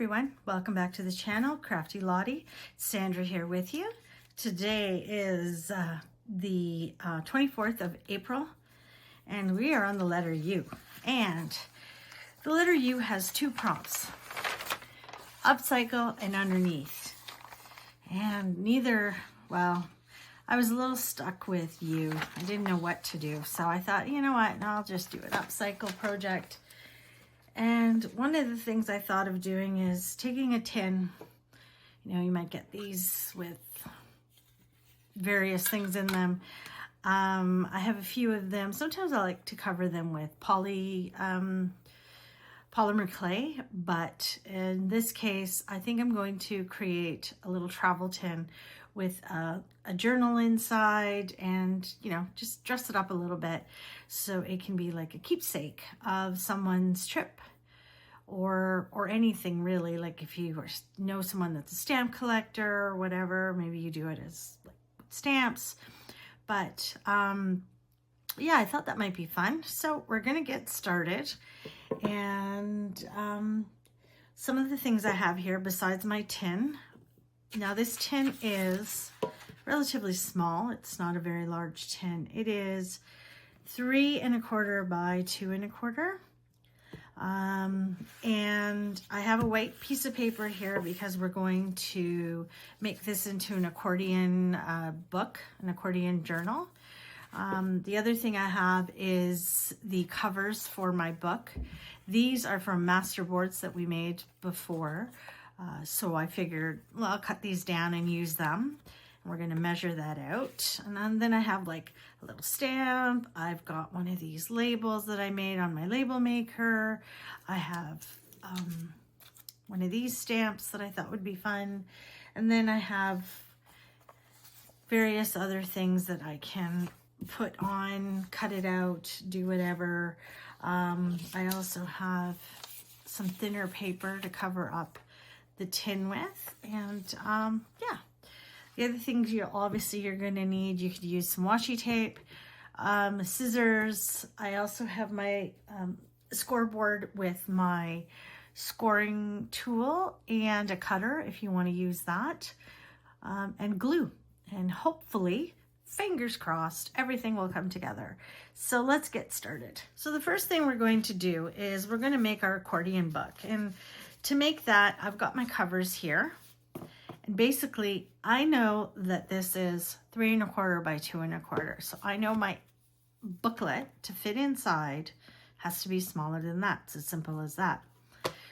everyone, welcome back to the channel, Crafty Lottie. Sandra here with you. Today is the 24th of April and we are on the letter U. And the letter U has two prompts, upcycle and underneath. And neither, well, I was a little stuck with U. I didn't know what to do. So I thought, you know what, I'll just do an upcycle project. And one of the things I thought of doing is taking a tin. You know, you might get these with various things in them. I have a few of them. Sometimes I like to cover them with polymer clay, but in this case, I think I'm going to create a little travel tin with a journal inside and, you know, just dress it up a little bit so it can be like a keepsake of someone's trip or anything really. Like if you know someone that's a stamp collector or whatever, maybe you do it as like stamps. But yeah, I thought that might be fun. So we're gonna get started. And some of the things I have here besides my tin. Now this tin is relatively small. It's not a very large tin. It is 3 1/4 by 2 1/4. And I have a white piece of paper here because we're going to make this into an accordion book, an accordion journal. The other thing I have is the covers for my book. These are from master boards that we made before. So I figured, well, I'll cut these down and use them. And we're going to measure that out. And then I have like a little stamp. I've got one of these labels that I made on my label maker. I have one of these stamps that I thought would be fun. And then I have various other things that I can put on, cut it out, do whatever. I also have some thinner paper to cover up the tin with, and yeah, the other things you're going to need, you could use some washi tape, scissors. I also have my scoreboard with my scoring tool and a cutter if you want to use that, and glue, and hopefully, fingers crossed, everything will come together. So let's get started. So the first thing we're going to do is we're going to make our accordion book. And to make that, I've got my covers here. And basically, I know that this is 3 1/4 by 2 1/4. So I know my booklet to fit inside has to be smaller than that. It's as simple as that.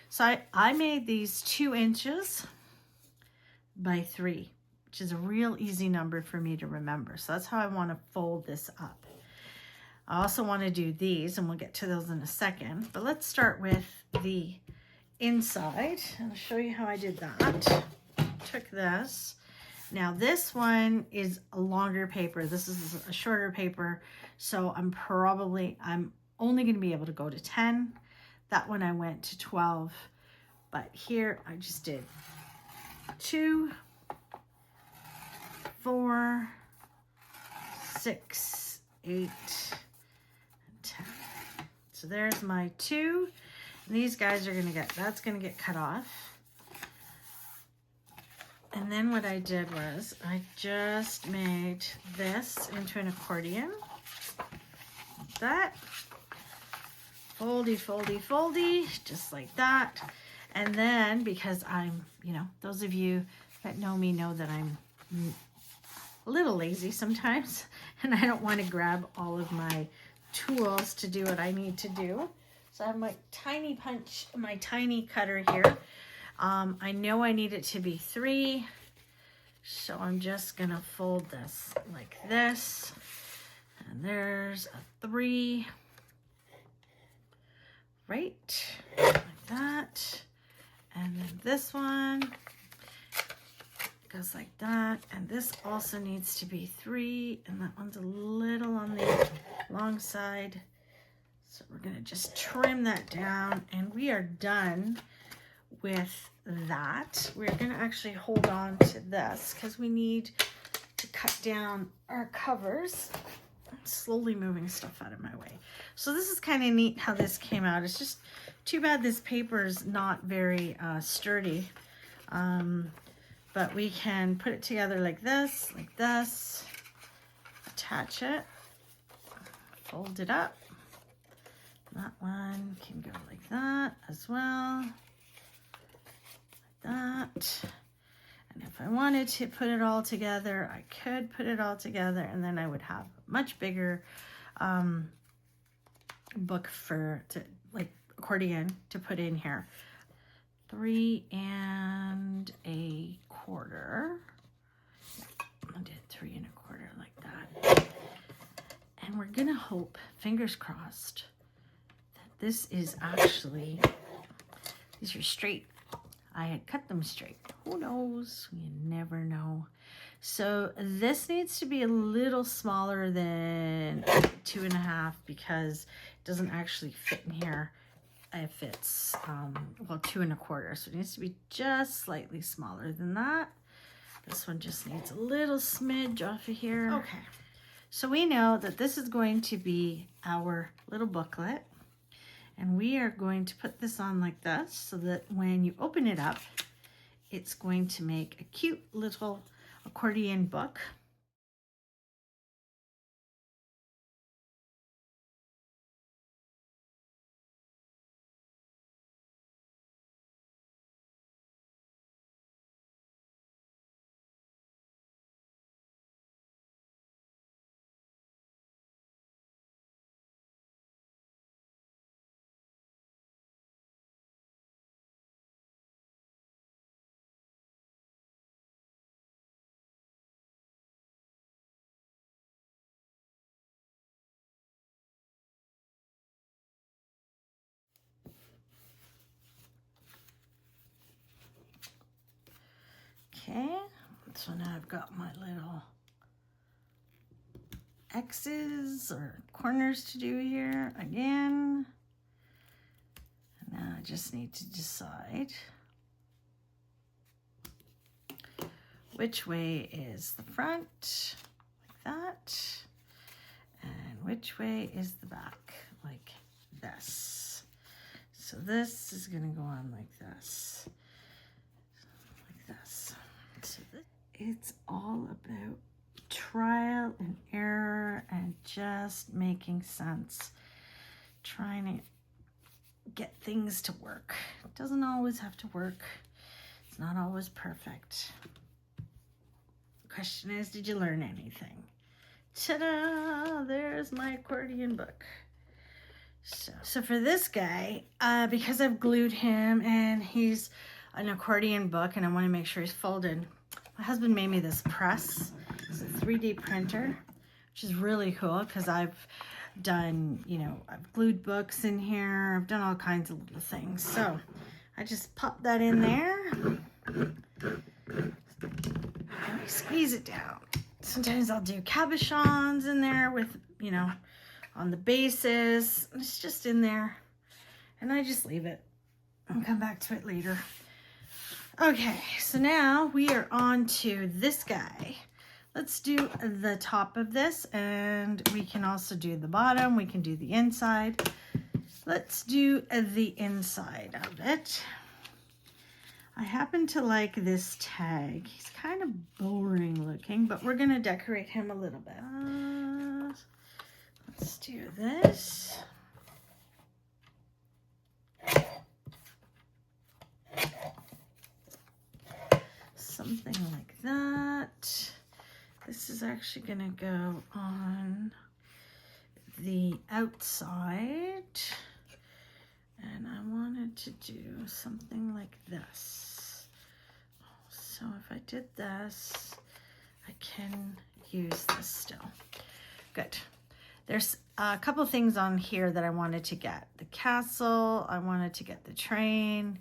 So I made these 2 inches by 3, which is a real easy number for me to remember. So that's how I want to fold this up. I also want to do these, and we'll get to those in a second. But let's start with the inside. I'll show you how I did that. Took this. Now this one is a longer paper. This is a shorter paper. So I'm only going to be able to go to 10. That one I went to 12. But here I just did 2, 4, 6, 8, 10. So there's my 2. And these guys are that's gonna get cut off. And then what I did was I just made this into an accordion. Like that. Foldy, foldy, foldy, just like that. And then because I'm, you know, those of you that know me know that I'm a little lazy sometimes, and I don't want to grab all of my tools to do what I need to do. So I have my tiny my tiny cutter here. I know I need it to be 3, so I'm just gonna fold this like this, and there's a 3, right, like that, and then this one goes like that, and this also needs to be 3, and that one's a little on the long side. So we're going to just trim that down, and we are done with that. We're going to actually hold on to this because we need to cut down our covers slowly moving stuff out of my way. So this is kind of neat how this came out. It's just too bad this paper is not very sturdy. But we can put it together like this, attach it, fold it up. That one can go like that as well, like that. And if I wanted to put it all together, I could put it all together, and then I would have a much bigger book like accordion to put in here. 3 1/4. I did 3 1/4 like that. And we're gonna hope, fingers crossed, that this is actually, these are straight. I had cut them straight. Who knows? You never know. So this needs to be a little smaller than 2 1/2 because it doesn't actually fit in here. It fits, well, 2 1/4. So it needs to be just slightly smaller than that. This one just needs a little smidge off of here. Okay. So we know that this is going to be our little booklet. And we are going to put this on like this so that when you open it up, it's going to make a cute little accordion book. Okay, so now I've got my little X's or corners to do here again. And now I just need to decide which way is the front, like that, and which way is the back, like this. So this is gonna go on like this. So it's all about trial and error and just making sense, trying to get things to work. It doesn't always have to work. It's not always perfect. The question is, did you learn anything? Ta-da! There's my accordion book. So for this guy, because I've glued him and he's an accordion book and I want to make sure he's folded, my husband made me this press. It's a 3D printer, which is really cool because I've done, I've glued books in here. I've done all kinds of little things. So I just pop that in there and I squeeze it down. Sometimes I'll do cabochons in there with, on the bases. It's just in there and I just leave it. I'll come back to it later. Okay, so now we are on to this guy. Let's do the top of this, and we can also do the bottom. We can do the inside. Let's do the inside of it. I happen to like this tag. He's kind of boring looking, but we're gonna decorate him a little bit. Let's do this. Something like that. This is actually gonna go on the outside. And I wanted to do something like this. So if I did this, I can use this still. Good. There's a couple things on here that I wanted to get. The castle, I wanted to get the train,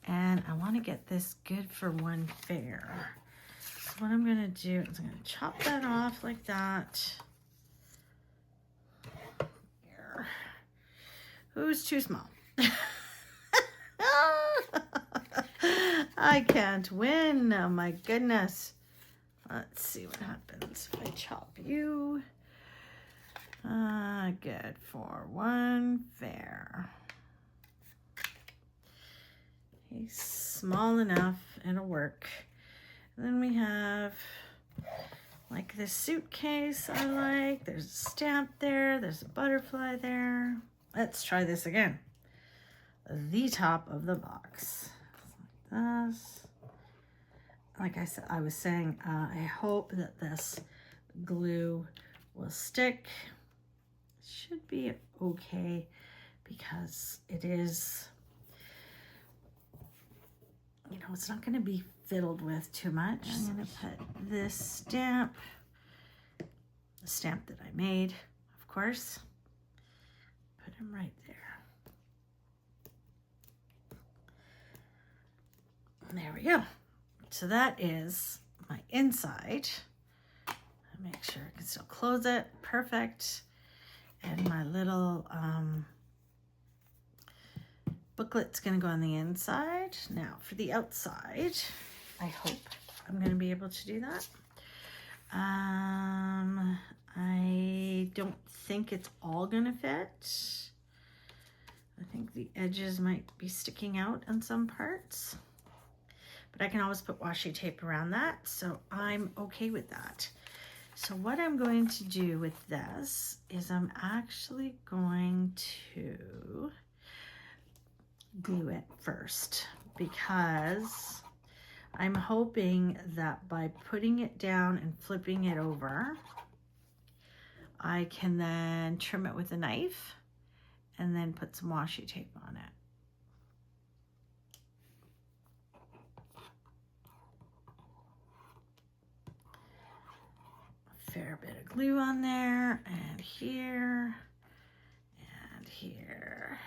and I want to get this good for one fair. So what I'm going to do is I'm going to chop that off like that. Here. Who's too small? I can't win. Oh my goodness. Let's see what happens if I chop you. Good for one fair. Okay, small enough, it'll work. And then we have like this suitcase I like. There's a stamp there. There's a butterfly there. Let's try this again. The top of the box. Like this. Like I said, I was saying, I hope that this glue will stick. It should be okay because it is, you know, it's not going to be fiddled with too much. I'm going to put this stamp, the stamp that I made, of course, put him right there. And there we go. So that is my inside. I'll make sure I can still close it. Perfect. And my little booklet's going to go on the inside. Now for the outside, I hope I'm going to be able to do that. I don't think it's all going to fit. I think the edges might be sticking out on some parts. But I can always put washi tape around that, so I'm okay with that. So what I'm going to do with this is I'm actually going to glue it first, because I'm hoping that by putting it down and flipping it over, I can then trim it with a knife and then put some washi tape on it. Fair bit of glue on there, and here, and here,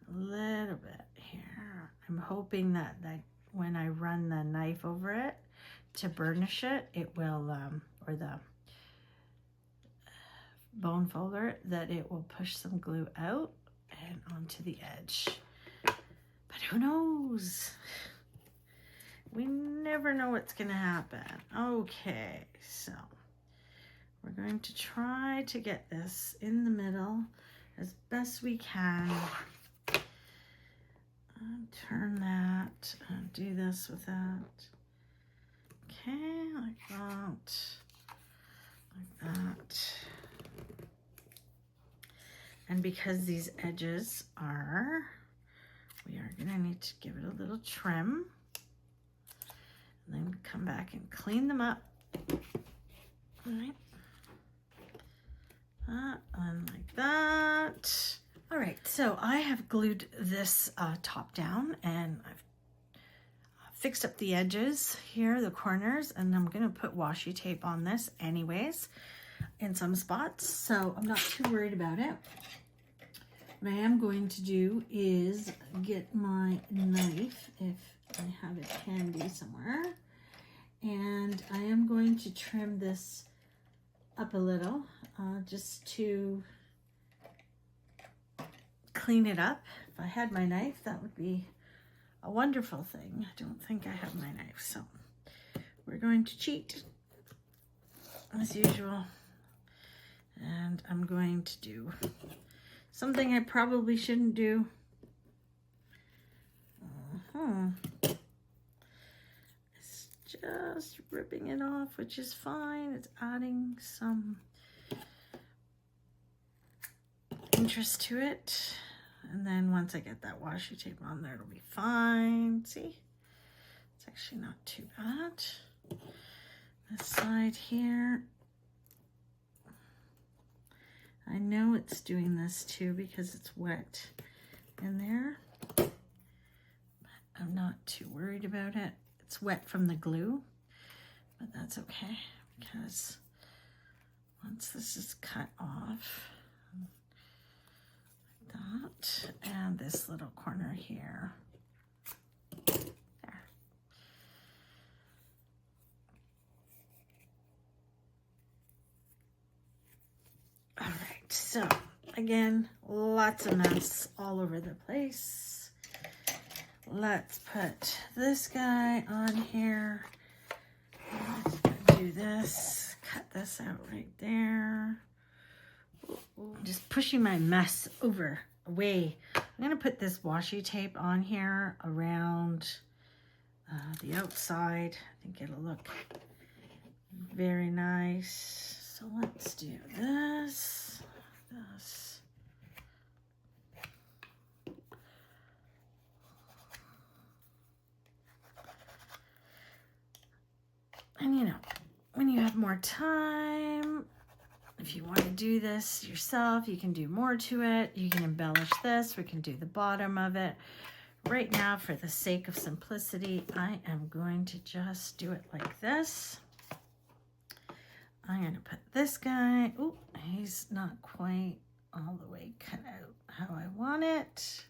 a little bit here. I'm hoping that when I run the knife over it to burnish it, it will, or the bone folder, that it will push some glue out and onto the edge. But who knows? We never know what's going to happen. Okay, so we're going to try to get this in the middle as best we can. Turn that and do this with that. Okay, like that. Like that. And because these edges are, we are going to need to give it a little trim. And then come back and clean them up. All right. And like that. All right, so I have glued this top down, and I've fixed up the edges here, the corners, and I'm gonna put washi tape on this anyways in some spots, so I'm not too worried about it. What I am going to do is get my knife, if I have it handy somewhere, and I am going to trim this up a little just to clean it up. If I had my knife, that would be a wonderful thing. I don't think I have my knife, so we're going to cheat as usual, and I'm going to do something I probably shouldn't do. It's just ripping it off, which is fine. It's adding some interest to it. And then once I get that washi tape on there, it'll be fine. See? It's actually not too bad. This side here. I know it's doing this too because it's wet in there. But I'm not too worried about it. It's wet from the glue, but that's okay because once this is cut off, like that, and this little corner here, there. All right, so again, lots of mess all over the place. Let's put this guy on here. Let's do this, cut this out right there. I'm just pushing my mess away. I'm gonna put this washi tape on here around the outside. I think it'll look very nice. So let's do this. And you know, when you have more time, if you want to do this yourself, you can do more to it. You can embellish this. We can do the bottom of it. Right now, for the sake of simplicity, I am going to just do it like this. I'm going to put this guy, oh, he's not quite all the way cut out how I want it.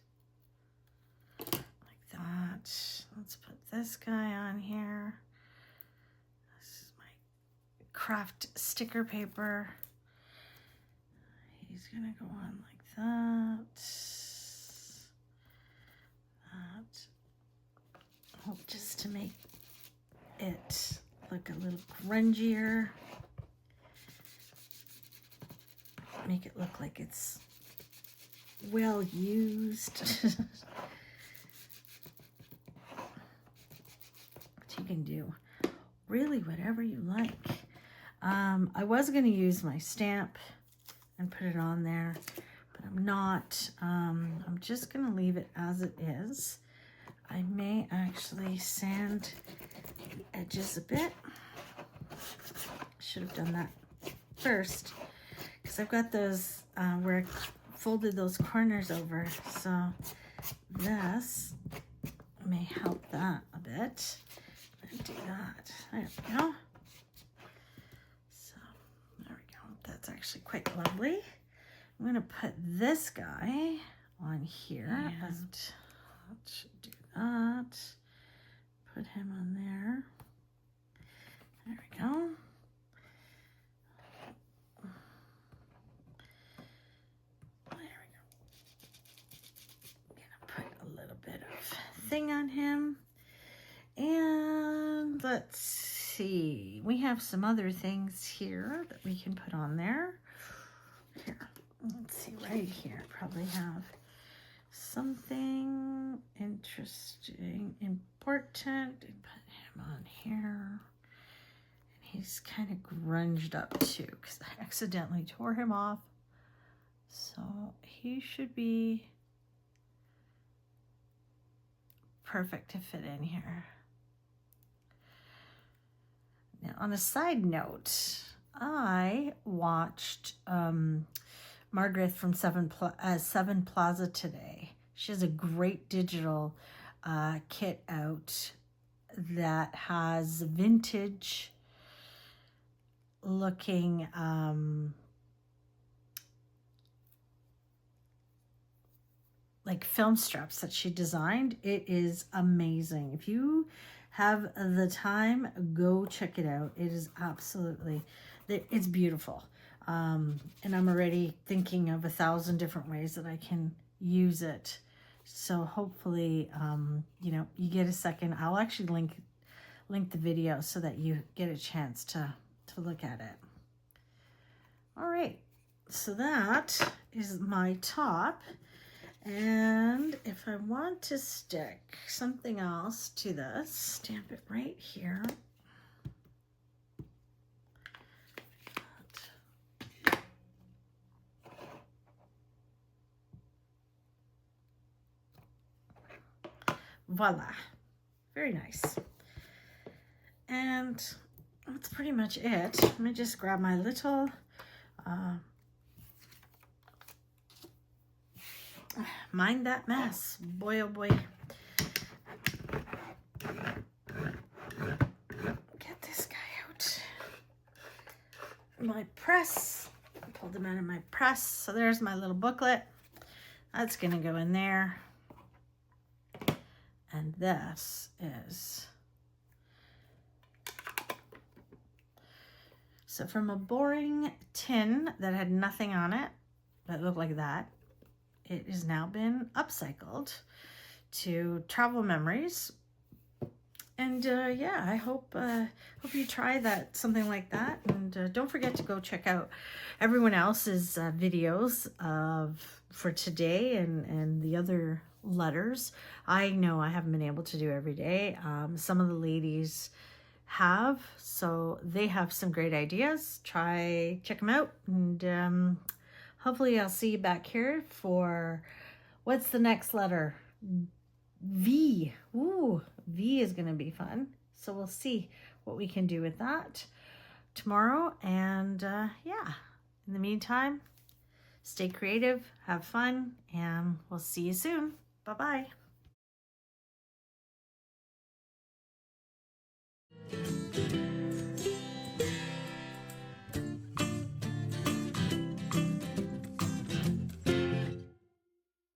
Like that. Let's put this guy on here. This is my craft sticker paper. He's going to go on like that. Oh, just to make it look a little grungier. Make it look like it's well used. But you can do really whatever you like. I was going to use my stamp and put it on there, but I'm not. I'm just going to leave it as it is. I may actually sand the edges a bit. Should have done that first, because I've got those where I folded those corners over, so this may help that a bit. And do that. There we go. So there we go. That's actually quite lovely. I'm going to put this guy on here, and let's do that. Put him on there. There we go. Put a little bit of thing on him, and let's see, we have some other things here that we can put on there. Here, let's see, right here, probably have something interesting, important, and put him on here. And he's kind of grunged up too, because I accidentally tore him off, so he should be perfect to fit in here. Now, on a side note, I watched Margaret from Seven Plaza today. She has a great digital kit out that has vintage looking like film strips that she designed. It is amazing. If you have the time, go check it out. It is absolutely, it's beautiful. And I'm already thinking of 1,000 different ways that I can use it. So hopefully, you know, you get a second. I'll actually link the video so that you get a chance to look at it. All right, so that is my top. And if I want to stick something else to this, stamp it right here. Voila, very nice. And that's pretty much it. Let me just grab my little mind that mess. Boy, oh boy. Get this guy out. My press. I pulled him out of my press. So there's my little booklet. That's going to go in there. And this is... So from a boring tin that had nothing on it, that looked like that, it has now been upcycled to travel memories. And yeah, I hope you try that, something like that. And don't forget to go check out everyone else's videos for today and the other letters. I know I haven't been able to do every day. Some of the ladies have, so they have some great ideas. Check them out, and hopefully I'll see you back here for, what's the next letter? V. Ooh, V is going to be fun. So we'll see what we can do with that tomorrow. And yeah, in the meantime, stay creative, have fun, and we'll see you soon. Bye-bye.